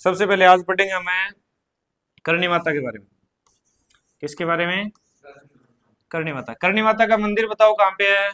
सबसे पहले आज पढ़ेंगे हमें करणी माता के बारे में। किसके बारे में? करणी माता। करणी माता का मंदिर बताओ कहाँ पे है?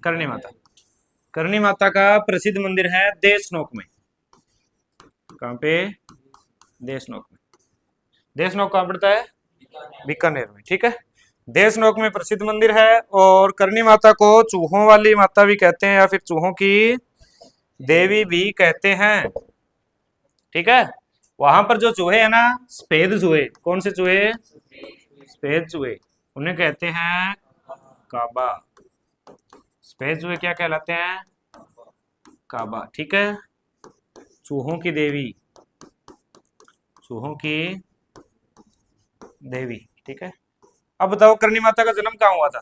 करणी माता। करणी माता का प्रसिद्ध मंदिर है देशनोक में। कहाँ पे? देशनोक में। देशनोक कहाँ पड़ता है? बीकानेर में। ठीक है, देशनोक में प्रसिद्ध मंदिर है। और करणी माता को चूहों वाली माता भी कहते हैं या फिर चूहों की देवी भी कहते हैं। ठीक है, वहां पर जो चूहे है ना, सफेद चूहे, कौन से चूहे? सफेद चूहे, उन्हें कहते हैं काबा। सफेद चूहे क्या कहलाते हैं? काबा। ठीक है, चूहों की देवी, चूहों की देवी। ठीक है, अब बताओ करणी माता का जन्म कहाँ हुआ था?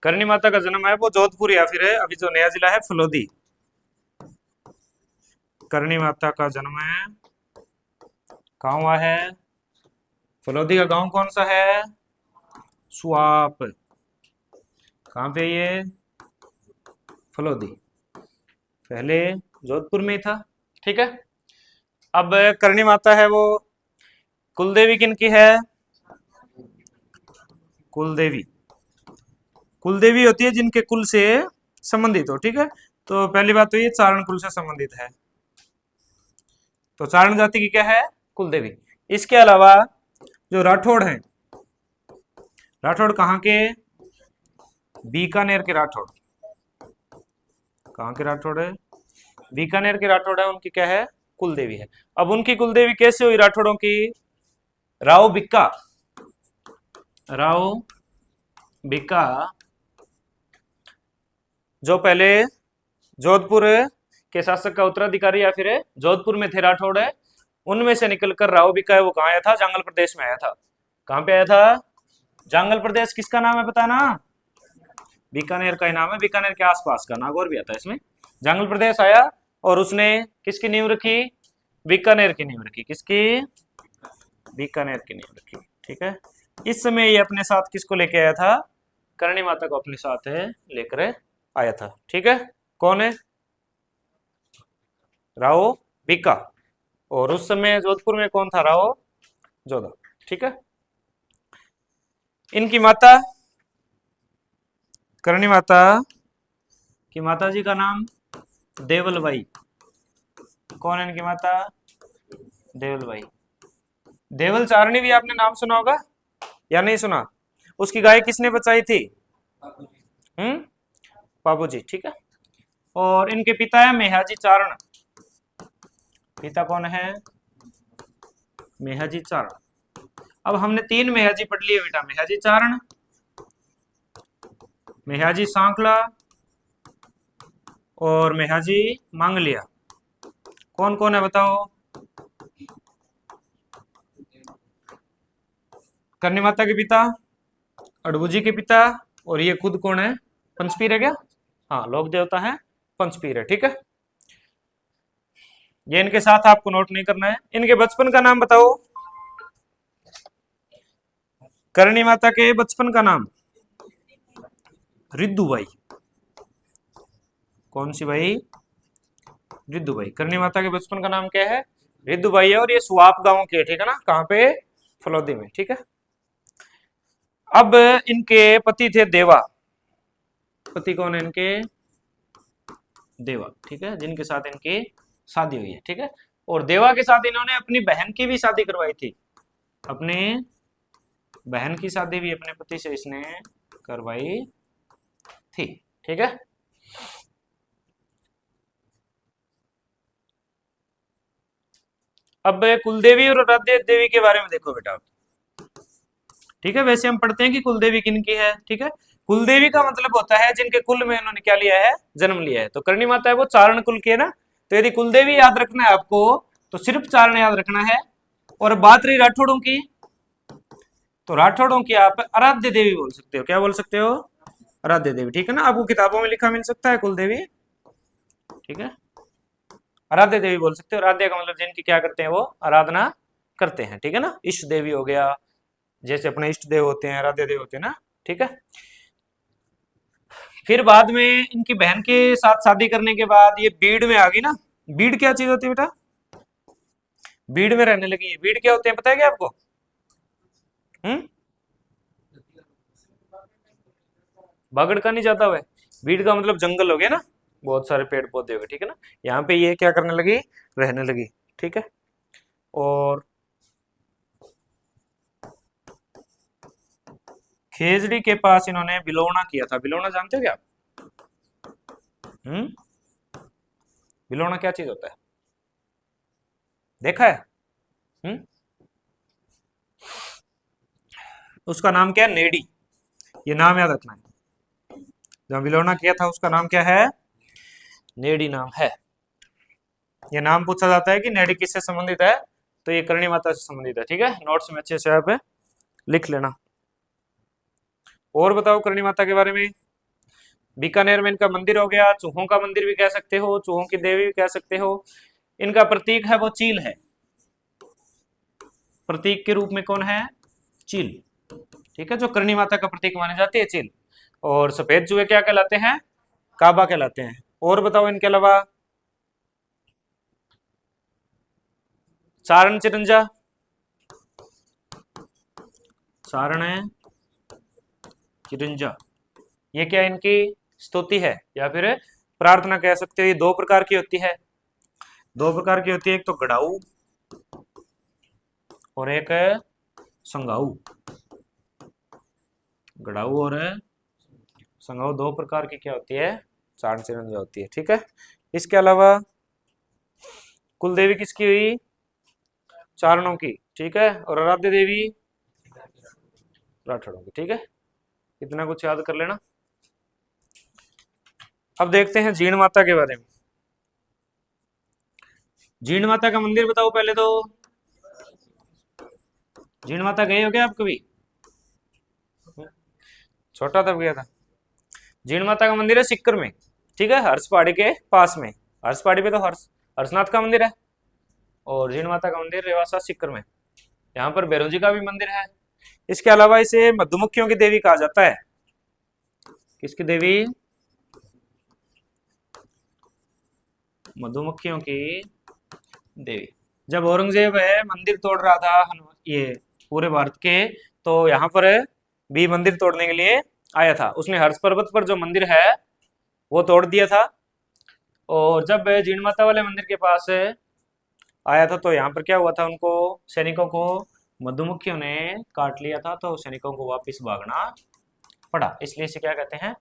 करणी माता का जन्म है वो जोधपुर या फिर अभी जो नया जिला है फलोदी। करणी माता का जन्म है कहाँ हुआ है? फलोदी का गांव कौन सा है? सुआप। कहाँ पे ये? फलोदी। पहले जोधपुर में ही था। ठीक है, अब करणी माता है वो कुलदेवी किनकी है? कुलदेवी। कुलदेवी होती है जिनके कुल से संबंधित हो। ठीक है, तो पहली बात तो ये चारण कुल से संबंधित है, तो चारण जाति की क्या है? कुलदेवी। इसके अलावा जो राठौड़ हैं, राठौड़ कहाँ के? बीकानेर के राठौड़। कहाँ के राठौड़ है? बीकानेर के राठौड़ है, उनकी क्या है? कुलदेवी है। अब उनकी कुलदेवी कैसे हुई राठौड़ों की? राव बिक्का। राव बिक्का जो पहले जोधपुर के शासक का उत्तराधिकारी या फिर जोधपुर में थे राठौड़ है, उनमें से निकलकर राव बिक्का है वो कहाँ आया था? जांगल प्रदेश में आया था। कहाँ पे आया था? जांगल प्रदेश। किसका नाम है पता ना? बीकानेर का ही नाम है, बीकानेर के आसपास का। नागौर भी आता है इसमें। जांगल प्रदेश आया और उसने किसकी नींव रखी? बीकानेर की नींव रखी। किसकी? बीकानेर की नींव रखी। ठीक है, इस समय ये अपने साथ किसको लेके आया था? करणी माता को अपने साथ लेकर आया था। ठीक है, कौन है? राव बिक्का। और उस समय जोधपुर में कौन था? राव जोधा। ठीक है, इनकी माता करणी माता की माता जी का नाम देवलबाई। कौन है इनकी माता? देवलबाई। देवल चारणी भी आपने नाम सुना होगा या नहीं सुना? उसकी गाय किसने बचाई थी? बाबूजी। ठीक है, और इनके पिता है मेहाजी चारण। पिता कौन है? मेहाजी चारण। अब हमने 3 मेहाजी पढ़ लिए बेटा, मेहाजी चारण, मेहाजी सांकला और मेहाजी मांगलिया। कौन कौन है बताओ? करणी माता के पिता, अड़बूजी के पिता, और ये खुद कौन है? पंचपीर है क्या? हाँ, लोक देवता है, पंचपीर है। ठीक है, ये इनके साथ आपको नोट नहीं करना है। इनके बचपन का नाम बताओ। करणी माता के बचपन का नाम? रिद्धुबाई। कौन सी भाई? रिद्धुबाई। करणी माता के बचपन का नाम क्या है? रिद्धुबाई है, और ये सुआप गांव के। ठीक है ना, कहाँ पे? फलोदी में। ठीक है, अब इनके पति थे देवा। पति कौन है इनके? देवा। ठीक है, जिनके साथ इनकी शादी हुई है। ठीक है, और देवा के साथ इन्होंने अपनी बहन की भी शादी करवाई थी। अपने बहन की शादी भी अपने पति से इसने करवाई थी। ठीक है, अब कुलदेवी और आराध्य देवी के बारे में देखो बेटा। ठीक है, वैसे हम पढ़ते हैं कि कुलदेवी किनकी है। ठीक है, कुलदेवी का मतलब होता है जिनके कुल में उन्होंने क्या लिया है? जन्म लिया है। तो करणी माता है वो चारण कुल की है ना, तो यदि कुलदेवी याद रखना है आपको तो सिर्फ चारण याद रखना है। और बात रही राठौड़ों की, तो राठौड़ों की आप आराध्य देवी बोल सकते हो। क्या बोल सकते हो? आराध्य देवी। ठीक है ना, आपको किताबों में लिखा मिल सकता है कुलदेवी। ठीक है, आराध्य देवी बोल सकते हो। आराध्य का मतलब जिनकी क्या करते हैं? वो आराधना करते हैं। ठीक है ना, इष्ट देवी हो गया, जैसे अपने इष्ट देव होते हैं, आराध्य देव होते हैं ना। ठीक है, फिर बाद में इनकी बहन के साथ शादी करने के बाद ये बीड़ में आ गई ना, बीड क्या चीज होती है बेटा? बीड में रहने लगी है। बीड क्या होते हैं पता है क्या आपको? हम्म, बागड़ का नहीं जाता हुआ? बीड का मतलब जंगल हो गया ना, बहुत सारे पेड़ पौधे हो गए, ठीक है ना। यहाँ पे ये क्या करने लगी, रहने लगी, ठीक है। और खेजड़ी के पास इन्होंने बिलोवना किया था। बिलोवना जानते हो क्या आप? हम्म, बिलोवना क्या चीज होता है, देखा है? हम्म, उसका नाम क्या है? नेडी। ये नाम याद रखना है। जब बिलोवना किया था उसका नाम क्या है? नेडी नाम है। ये नाम पूछा जाता है कि नेडी किससे संबंधित है, तो ये करणी माता से संबंधित है, ठीक है। नोट्स में अच्छे से आप लिख लेना। और बताओ करणी माता के बारे में। बीकानेर में इनका मंदिर हो गया, चूहों का मंदिर भी कह सकते हो, चूहों की देवी भी कह सकते हो। इनका प्रतीक है वो चील है। प्रतीक के रूप में कौन है? चील, ठीक है। जो करणी माता का प्रतीक माने जाते हैं चील। और सफेद चूहे क्या कहलाते हैं? काबा कहलाते हैं। और बताओ इनके अलावा। सारण चिरंजा, सारण है चिरंजा, ये क्या इनकी स्तुति है या फिर प्रार्थना कह सकते हो। ये दो प्रकार की होती है, दो प्रकार की होती है, एक तो गड़ाऊ और एक संगाऊ। गड़ाऊ और संगाऊ दो प्रकार की क्या होती है, सारण चिरंजा होती है, ठीक है। इसके अलावा कुलदेवी किसकी हुई? चारणों की, ठीक है। और आराध्य देवी राठौड़ों की, ठीक है। इतना कुछ याद कर लेना। अब देखते हैं जीण माता के बारे में। जीण माता का मंदिर बताओ पहले तो। जीण माता गए हो क्या आप कभी? छोटा तब गया था। जीण माता का मंदिर है सिक्कर में, ठीक है, हर्ष पहाड़ी के पास में। हर्ष पहाड़ी पे तो हर्षनाथ का मंदिर है, और जीण माता का मंदिर रेवासा सिक्कर में। यहाँ पर भैरव जी का भी मंदिर है। इसके अलावा इसे मधुमक्खियों की देवी कहा जाता है। किसकी देवी? मधुमक्खियों की देवी। जब औरंगजेब है मंदिर तोड़ रहा था ये पूरे भारत के, तो यहाँ पर भी मंदिर तोड़ने के लिए आया था। उसने हर्ष पर्वत पर जो मंदिर है वो तोड़ दिया था। और जब जीण माता वाले मंदिर के पास आया था तो यहाँ पर क्या हुआ था, उनको सैनिकों को मधुमक्खियों ने काट लिया था, तो सैनिकों को वापस भागना पड़ा। इसलिए इसे क्या कहते हैं?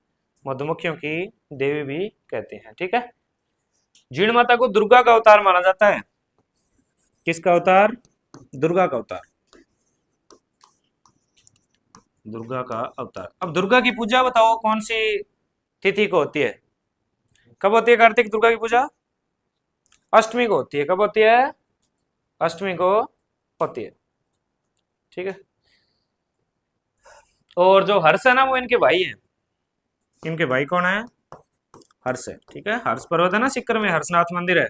मधुमक्खियों की देवी भी कहते हैं, ठीक है। जीण माता को दुर्गा का अवतार माना जाता है। किसका अवतार? दुर्गा का अवतार, दुर्गा का अवतार। अब दुर्गा की पूजा बताओ कौन सी तिथि को होती है? कब होती है कार्तिक दुर्गा की पूजा? अष्टमी को होती है। कब होती है? अष्टमी को होती है, ठीक है। और जो हर्ष है ना वो इनके भाई हैं। इनके भाई कौन है? हर्ष है, ठीक है। हर्ष पर्वत है ना सिक्कर में, हर्षनाथ मंदिर है,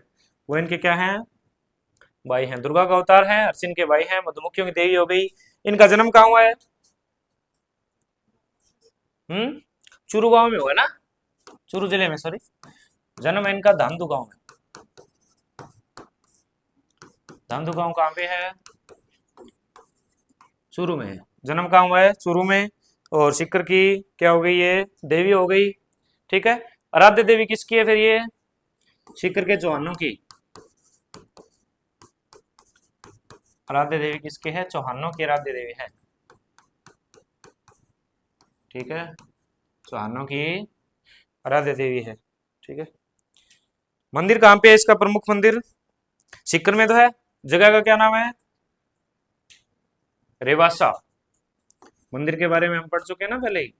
वो इनके क्या है? भाई हैं। दुर्गा का अवतार है, हर्ष इनके भाई हैं, मधुमक्खियों की देवी हो गई। इनका जन्म कहाँ हुआ है? चूरू गांव में हुआ ना, चूरू जिले में, सॉरी। जन्म इनका धांधु गांव में। धांधु गांव कहाँ पे है? चूरू में है। जन्म कहाँ हुआ है? चूरू में। और सिक्कर की क्या हो गई ये? देवी हो गई, ठीक है। आराध्य देवी किसकी है फिर ये? सिक्कर के चौहानों की। आराध्य देवी किसके है? चौहानों की आराध्य देवी है, ठीक है। चौहानों की आराध्य देवी है, ठीक है। मंदिर कहाँ पे है इसका प्रमुख मंदिर? सिक्कर में तो है। जगह का क्या नाम है? रेवासा। मंदिर के बारे में हम पढ़ चुके हैं ना पहले ही।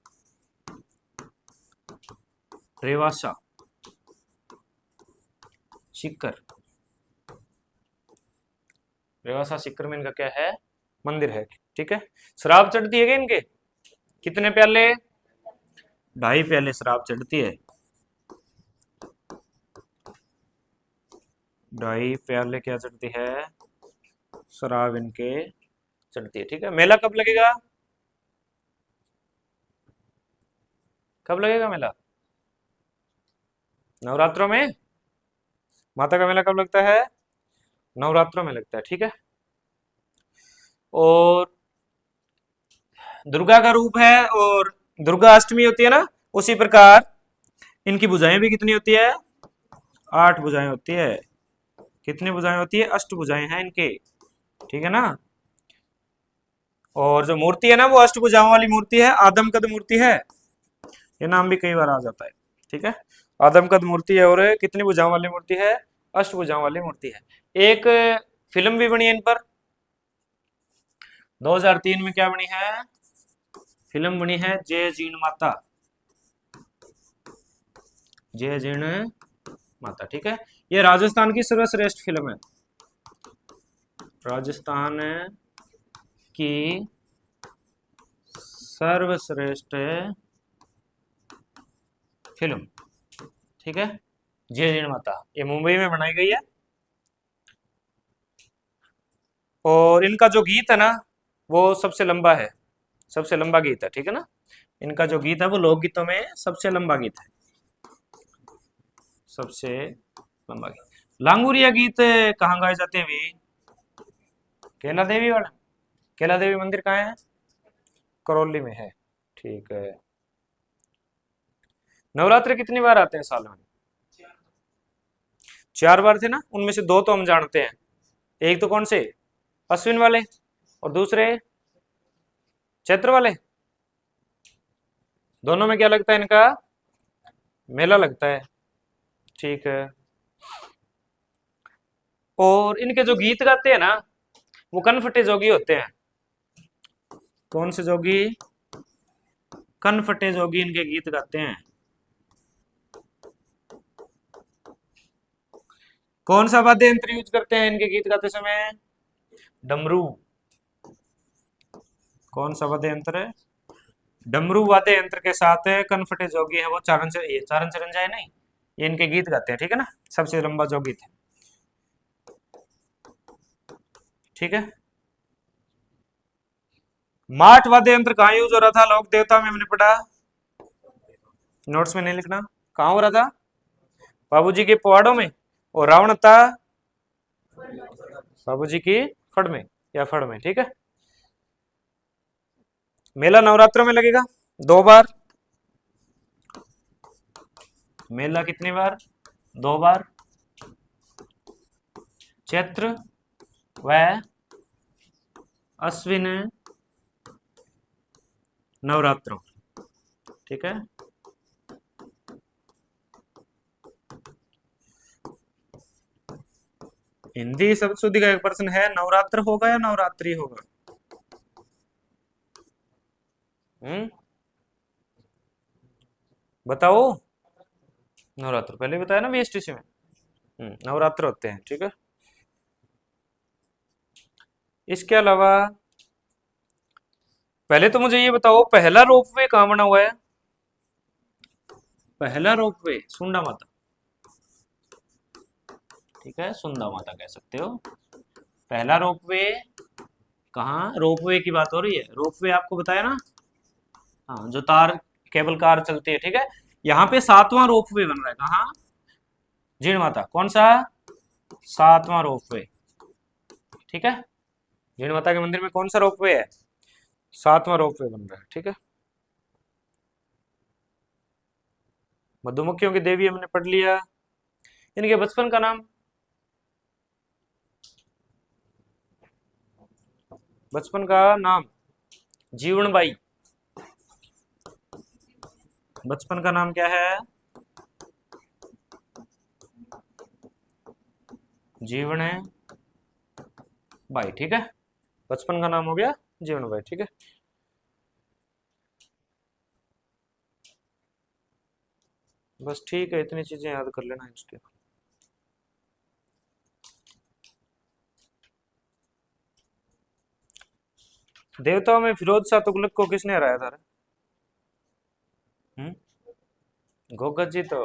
रेवासा सिक्कर, रेवासा सिक्कर में इनका क्या है? मंदिर है, ठीक है। शराब चढ़ती है क्या इनके? कितने प्याले? 2.5 प्याले शराब चढ़ती है। 2.5 प्याले क्या चढ़ती है? शराब इनके चढ़ती है, ठीक है। मेला कब लगेगा? कब लगेगा मेला? नवरात्रों में। माता का मेला कब लगता है? नवरात्रों में लगता है, ठीक है। और दुर्गा का रूप है और दुर्गा अष्टमी होती है ना, उसी प्रकार इनकी भुजाएं भी कितनी होती है? 8 भुजाएं होती है। कितनी भुजाएं होती है? अष्टभुजाएं हैं इनके, ठीक है ना। और जो मूर्ति है ना वो अष्टभुजाओं वाली मूर्ति है, आदमकद मूर्ति है, ये नाम भी कई बार आ जाता है, ठीक है। आदमकद मूर्ति है और कितनी भुजाओं वाली मूर्ति है? अष्टभुजाओं वाली मूर्ति है। एक फिल्म भी बनी है इन पर, 2003 में क्या बनी है? फिल्म बनी है जय जीण माता, जय जीण माता, ठीक है। ये राजस्थान की सर्वश्रेष्ठ फिल्म है, राजस्थान की सर्वश्रेष्ठ फिल्म, ठीक है, जय जीण माता। ये मुंबई में बनाई गई है। और इनका जो गीत है ना वो सबसे लंबा है, सबसे लंबा गीत है, ठीक है ना। इनका जो गीत है वो लोकगीतों में सबसे लंबा गीत है, सबसे लंबा गीत। लांगुरिया गीत कहाँ गाए जाते हैं भी? कैला देवी वाला। कैला देवी मंदिर कहाँ है? करौली में है, ठीक है। नवरात्र कितनी बार आते हैं साल में? 4 बार थे ना, उनमें से 2 तो हम जानते हैं। एक तो कौन से? अश्विन वाले, और दूसरे चैत्र वाले। दोनों में क्या लगता है इनका? मेला लगता है, ठीक है। और इनके जो गीत गाते हैं ना वो कनफटे जोगी होते हैं। कौन से जोगी? कनफटे जोगी इनके गीत गाते हैं। कौन सा वाद्य यंत्र यूज करते हैं इनके गीत गाते समय? डमरू। कौन सा वाद्य यंत्र है? डमरू वाद्य यंत्र के साथ कनफटे जोगी है वो चारण चरण जाए नहीं, ये इनके गीत गाते हैं, ठीक है ना। सबसे लंबा जो गीत है, ठीक है। माठ वाद्य यंत्र कहाँ यूज हो रहा था? लोक देवता में हमने पढ़ा, नोट्स में नहीं लिखना। कहाँ हो रहा था? बाबूजी के पवाड़ों में, और रावण था बाबूजी की फड़ में या फड़ में, ठीक है। मेला नवरात्रों में लगेगा 2 बार। मेला कितनी बार? 2 बार, चैत्र व अश्विन नवरात्रों, ठीक है। हिंदी शब्द शुद्धि का एक प्रश्न है, नवरात्र होगा या नवरात्रि होगा? बताओ। नवरात्र पहले बताया ना VSTC में। नवरात्र होते हैं, ठीक है। इसके अलावा पहले तो मुझे ये बताओ, पहला रोपवे कहाँ बना हुआ है? पहला रोपवे सुंडा माता, ठीक है, सुंडा माता कह सकते हो। पहला रोपवे कहाँ? रोपवे की बात हो रही है, रोपवे आपको बताया ना, हाँ, जो तार केबल कार चलती है, ठीक है। यहाँ पे 7वां रोपवे बन रहा है, कहाँ? जीण माता। कौन सा? 7वां रोपवे, ठीक है। जीण माता के मंदिर में कौन सा रोपवे है? 7वां रोपवे बन रहा है, ठीक है। मधुमक्खियों की देवी हमने पढ़ लिया। इनके बचपन का नाम? बचपन का नाम जीवनबाई। बचपन का नाम क्या है? जीवन बाई, ठीक है। बचपन का नाम हो गया जीवन बाई, ठीक है। बस ठीक है, इतनी चीजें याद कर लेना इसके। देवताओं में फिरोज शाह तुगलक को किसने हराया था? गोगत जी तो